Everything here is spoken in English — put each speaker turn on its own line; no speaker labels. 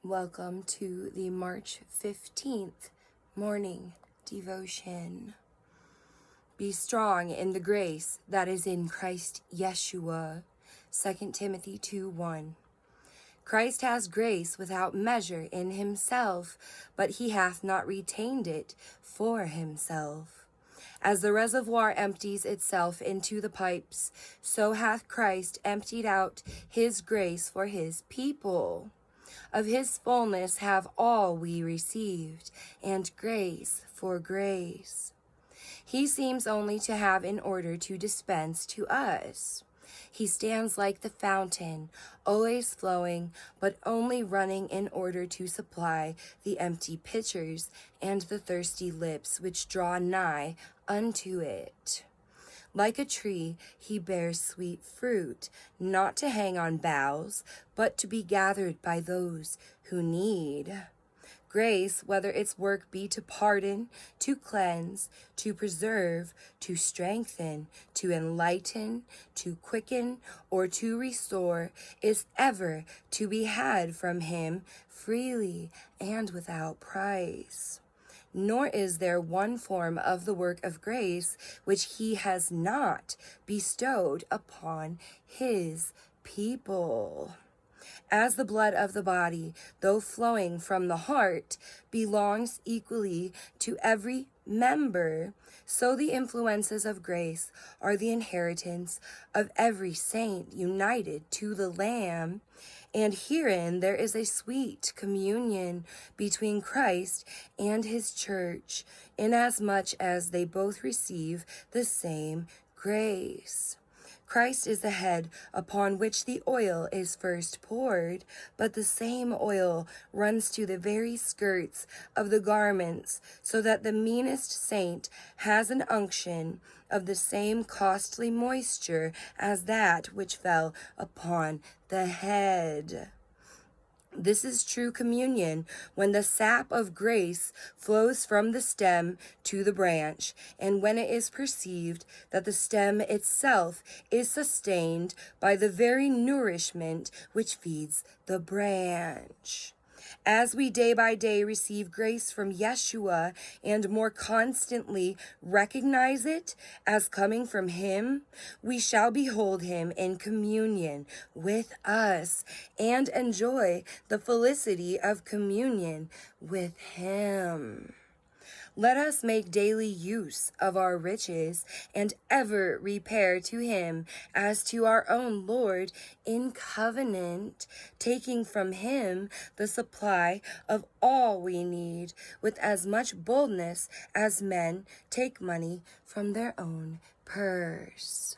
Welcome to the March 15th morning devotion. Be strong in the grace that is in Christ Yeshua. 2 Timothy 2:1. Christ has grace without measure in himself, but he hath not retained it for himself. As the reservoir empties itself into the pipes, so hath Christ emptied out his grace for his people. Of his fullness have all we received, and grace for grace. He seems only to have in order to dispense to us. He stands like the fountain, always flowing, but only running in order to supply the empty pitchers and the thirsty lips which draw nigh unto it. Like a tree, he bears sweet fruit, not to hang on boughs, but to be gathered by those who need. Grace, whether its work be to pardon, to cleanse, to preserve, to strengthen, to enlighten, to quicken, or to restore, is ever to be had from him freely and without price. Nor is there one form of the work of grace which he has not bestowed upon his people. As the blood of the body, though flowing from the heart, belongs equally to every member, so the influences of grace are the inheritance of every saint united to the Lamb. And herein there is a sweet communion between Christ and his church, inasmuch as they both receive the same grace. Christ is the head upon which the oil is first poured, but the same oil runs to the very skirts of the garments, so that the meanest saint has an unction of the same costly moisture as that which fell upon the head. This is true communion when the sap of grace flows from the stem to the branch, and when it is perceived that the stem itself is sustained by the very nourishment which feeds the branch. As we day by day receive grace from Yeshua and more constantly recognize it as coming from him, we shall behold him in communion with us and enjoy the felicity of communion with him. Let us make daily use of our riches and ever repair to him as to our own Lord in covenant, taking from him the supply of all we need with as much boldness as men take money from their own purse.